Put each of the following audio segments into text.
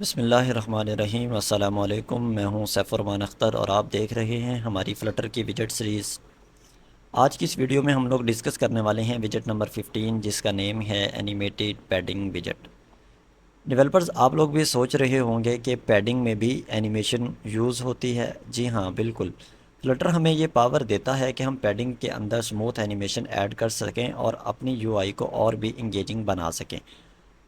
बिस्मिल्लाहिर्रहमानिर्रहीम। अस्सलाम वालेकुम। मैं हूं सैफुरमान अख्तर और आप देख रहे हैं हमारी फ़्लटर की विजेट सीरीज़। आज की इस वीडियो में हम लोग डिस्कस करने वाले हैं विजेट नंबर 15, जिसका नेम है एनिमेटेड पैडिंग विजेट। डेवलपर्स, आप लोग भी सोच रहे होंगे कि पैडिंग में भी एनिमेशन यूज़ होती है। जी हाँ, बिल्कुल। फ्लटर हमें ये पावर देता है कि हम पैडिंग के अंदर स्मूथ एनिमेशन ऐड कर सकें और अपनी यूआई को और भी इंगेजिंग बना सकें।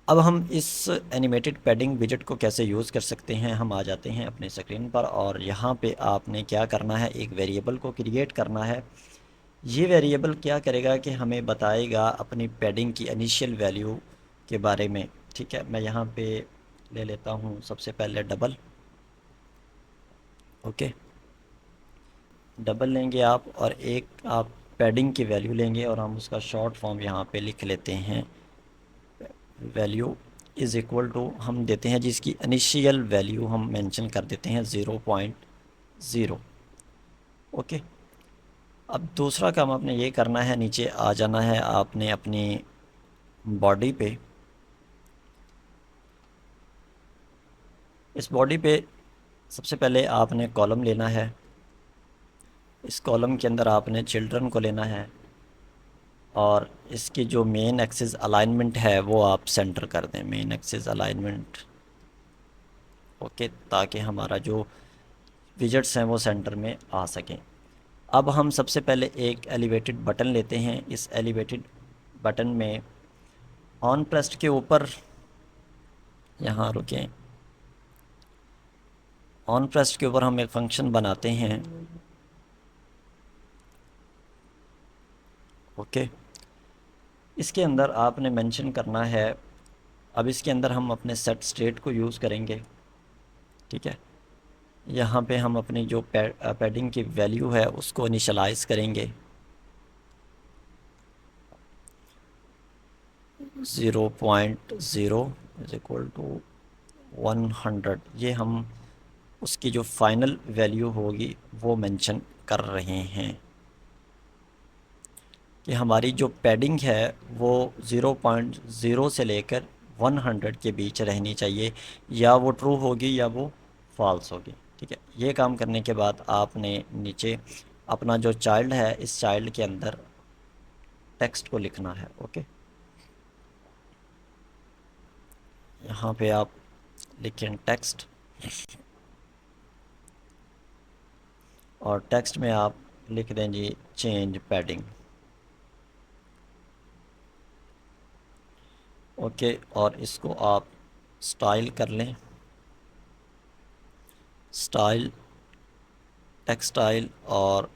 अब हम इस एनिमेटेड पैडिंग विजेट को कैसे यूज़ कर सकते हैं, हम आ जाते हैं अपने स्क्रीन पर और यहाँ पे आपने क्या करना है, एक वेरिएबल को क्रिएट करना है। ये वेरिएबल क्या करेगा कि हमें बताएगा अपनी पैडिंग की इनिशियल वैल्यू के बारे में। ठीक है, मैं यहाँ पे ले लेता हूँ सबसे पहले डबल। ओके, डबल लेंगे आप और एक आप पैडिंग की वैल्यू लेंगे और हम उसका शॉर्ट फॉर्म यहाँ पे लिख लेते हैं। वैल्यू इज़ इक्वल टू हम देते हैं जिसकी इनिशियल वैल्यू हम मेंशन कर देते हैं 0.0। ओके, अब दूसरा काम आपने ये करना है, नीचे आ जाना है आपने अपनी बॉडी पे। इस बॉडी पे सबसे पहले आपने कॉलम लेना है। इस कॉलम के अंदर आपने चिल्ड्रन को लेना है और इसकी जो मेन एक्सिस अलाइनमेंट है वो आप सेंटर कर दें, मेन एक्सिस अलाइनमेंट। ओके, ताकि हमारा जो विजेट्स हैं वो सेंटर में आ सकें। अब हम सबसे पहले एक एलिवेटेड बटन लेते हैं। इस एलिवेटेड बटन में ऑन प्रेस्ड के ऊपर, यहाँ रुकें, ऑन प्रेस्ड के ऊपर हम एक फंक्शन बनाते हैं। ओके, इसके अंदर आपने मेंशन करना है, अब इसके अंदर हम अपने सेट स्टेट को यूज़ करेंगे। ठीक है, यहाँ पे हम अपनी जो पैडिंग की वैल्यू है उसको इनिशलाइज करेंगे 0.0 इज इक्वल टू 100। ये हम उसकी जो फाइनल वैल्यू होगी वो मेंशन कर रहे हैं कि हमारी जो पैडिंग है वो 0.0 से लेकर 100 के बीच रहनी चाहिए, या वो ट्रू होगी या वो फॉल्स होगी। ठीक है, ये काम करने के बाद आपने नीचे अपना जो चाइल्ड है, इस चाइल्ड के अंदर टेक्स्ट को लिखना है। ओके, यहाँ पे आप लिखें टेक्स्ट और टेक्स्ट में आप लिख दें जी चेंज पैडिंग। ओके, और इसको आप स्टाइल कर लें, स्टाइल, टेक्सटाइल, और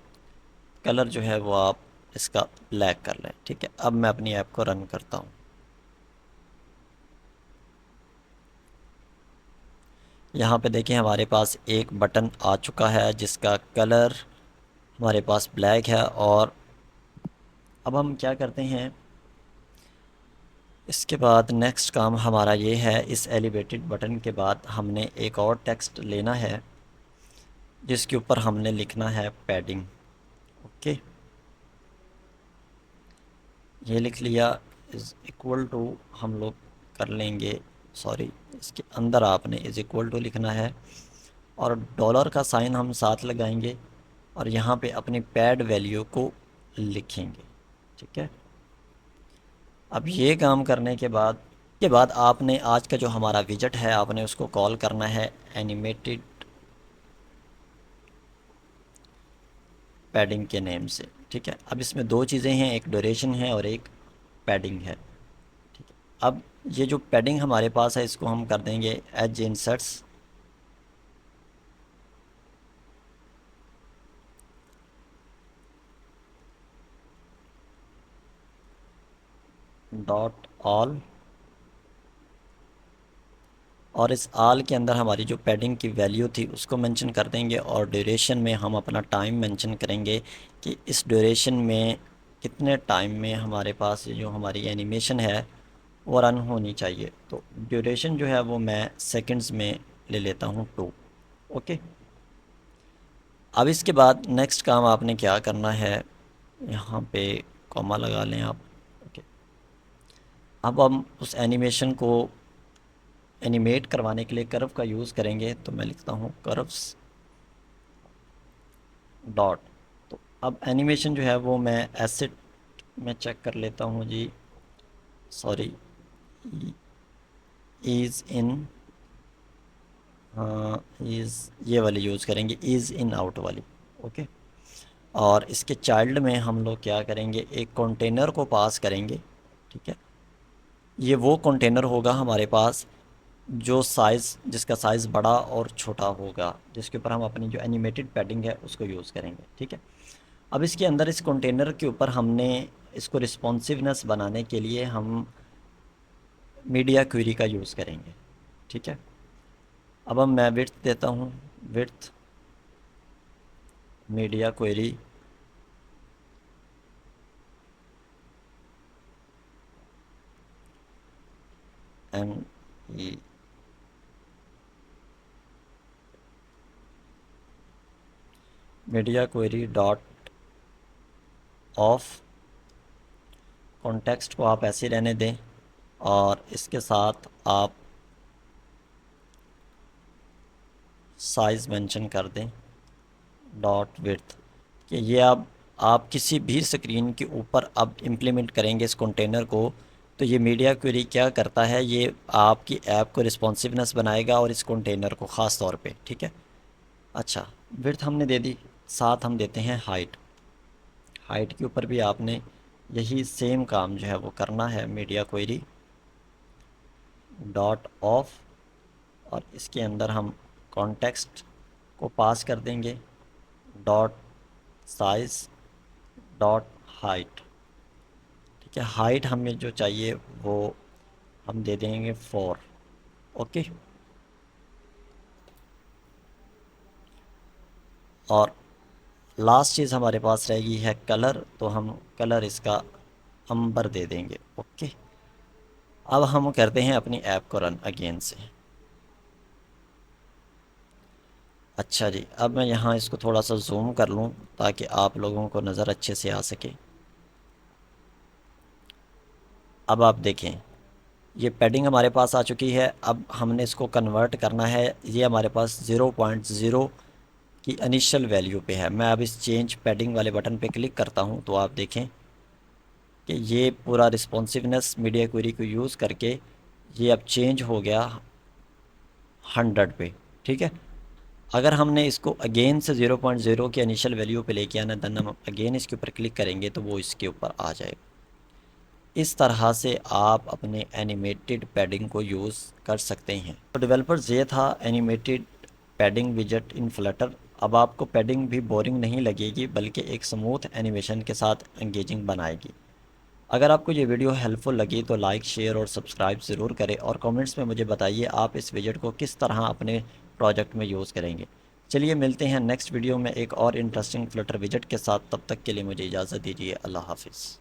कलर जो है वो आप इसका ब्लैक कर लें। ठीक है, अब मैं अपनी ऐप को रन करता हूँ। यहाँ पे देखिए हमारे पास एक बटन आ चुका है जिसका कलर हमारे पास ब्लैक है। और अब हम क्या करते हैं, इसके बाद नेक्स्ट काम हमारा ये है, इस एलिवेटेड बटन के बाद हमने एक और टेक्स्ट लेना है जिसके ऊपर हमने लिखना है पैडिंग। ओके, ये लिख लिया, इज़ इक्वल टू हम लोग कर लेंगे, सॉरी, इसके अंदर आपने इज़ इक्वल टू लिखना है और डॉलर का साइन हम साथ लगाएंगे और यहाँ पे अपनी पैड वैल्यू को लिखेंगे। ठीक है, अब ये काम करने के बाद आपने आज का जो हमारा विजेट है आपने उसको कॉल करना है एनिमेटेड पैडिंग के नेम से। ठीक है, अब इसमें दो चीज़ें हैं, एक ड्यूरेशन है और एक पैडिंग है। ठीक है, अब ये जो पैडिंग हमारे पास है इसको हम कर देंगे एज इंसर्ट्स डॉट ऑल, और इस आल के अंदर हमारी जो पैडिंग की वैल्यू थी उसको मेंशन कर देंगे और ड्यूरेशन में हम अपना टाइम मेंशन करेंगे कि इस ड्यूरेशन में कितने टाइम में हमारे पास जो हमारी एनिमेशन है वो रन होनी चाहिए। तो ड्यूरेशन जो है वो मैं सेकंड्स में ले लेता हूँ 2। ओके, अब इसके बाद नेक्स्ट काम आपने क्या करना है, यहाँ पे कॉमा लगा लें आप। ओके, अब हम उस एनिमेशन को एनिमेट करवाने के लिए कर्व का यूज़ करेंगे, तो मैं लिखता हूँ कर्व्स डॉट। तो अब एनिमेशन जो है वो मैं एसेट में चेक कर लेता हूँ जी, सॉरी, इज़ इन, हाँ इज़ ये वाली यूज़ करेंगे, इज़ इन आउट वाली। ओके। और इसके चाइल्ड में हम लोग क्या करेंगे, एक कंटेनर को पास करेंगे। ठीक है, ये वो कंटेनर होगा हमारे पास जो साइज़, जिसका साइज़ बड़ा और छोटा होगा, जिसके ऊपर हम अपनी जो एनिमेटेड पैडिंग है उसको यूज़ करेंगे। ठीक है, अब इसके अंदर इस कंटेनर के ऊपर हमने इसको रिस्पॉन्सिवनेस बनाने के लिए हम मीडिया क्वेरी का यूज़ करेंगे। ठीक है, अब मैं विड्थ देता हूँ, width media query M E media query dot of, context को आप ऐसे रहने दें और इसके साथ आप साइज़ मेंशन कर दें डॉट विड्थ, कि ये अब आप किसी भी स्क्रीन के ऊपर अब इम्प्लीमेंट करेंगे इस कंटेनर को, तो ये मीडिया क्वेरी क्या करता है, ये आपकी ऐप को रिस्पॉन्सिवनेस बनाएगा और इस कंटेनर को ख़ास तौर पे। ठीक है, अच्छा, विड्थ हमने दे दी, साथ हम देते हैं हाइट। हाइट के ऊपर भी आपने यही सेम काम जो है वो करना है, मीडिया क्वेरी डॉट ऑफ, और इसके अंदर हम कॉन्टेक्स्ट को पास कर देंगे डॉट साइज़ डॉट हाइट। ठीक है, हाइट हमें जो चाहिए वो हम दे देंगे 4। ओके, और लास्ट चीज़ हमारे पास रहेगी है कलर, तो हम कलर इसका अंबर दे देंगे। ओके, अब हम करते हैं अपनी ऐप को रन अगेन से। अच्छा जी, अब मैं यहाँ इसको थोड़ा सा जूम कर लूँ ताकि आप लोगों को नज़र अच्छे से आ सके। अब आप देखें, ये पैडिंग हमारे पास आ चुकी है। अब हमने इसको कन्वर्ट करना है, ये हमारे पास 0.0 की इनिशियल वैल्यू पे है। मैं अब इस चेंज पैडिंग वाले बटन पे क्लिक करता हूँ, तो आप देखें कि ये पूरा रिस्पॉन्सिवनेस मीडिया क्वेरी को यूज़ करके ये अब चेंज हो गया 100 पे। ठीक है, अगर हमने इसको अगेन से 0.0 के इनिशियल वैल्यू पे लेके आना, देन हम अगेन इसके ऊपर क्लिक करेंगे तो वो इसके ऊपर आ जाएगा। इस तरह से आप अपने एनिमेटेड पैडिंग को यूज़ कर सकते हैं। तो डेवलपर्स, ये था एनिमेटेड पैडिंग विजेट इन फ्लटर। अब आपको पैडिंग भी बोरिंग नहीं लगेगी, बल्कि एक स्मूथ एनिमेशन के साथ एंगेजिंग बनाएगी। अगर आपको ये वीडियो हेल्पफुल लगी तो लाइक, शेयर और सब्सक्राइब ज़रूर करें, और कमेंट्स में मुझे बताइए आप इस विजेट को किस तरह अपने प्रोजेक्ट में यूज़ करेंगे। चलिए मिलते हैं नेक्स्ट वीडियो में एक और इंटरेस्टिंग फ्लटर विजेट के साथ। तब तक के लिए मुझे इजाज़त दीजिए। अल्लाह हाफिज़।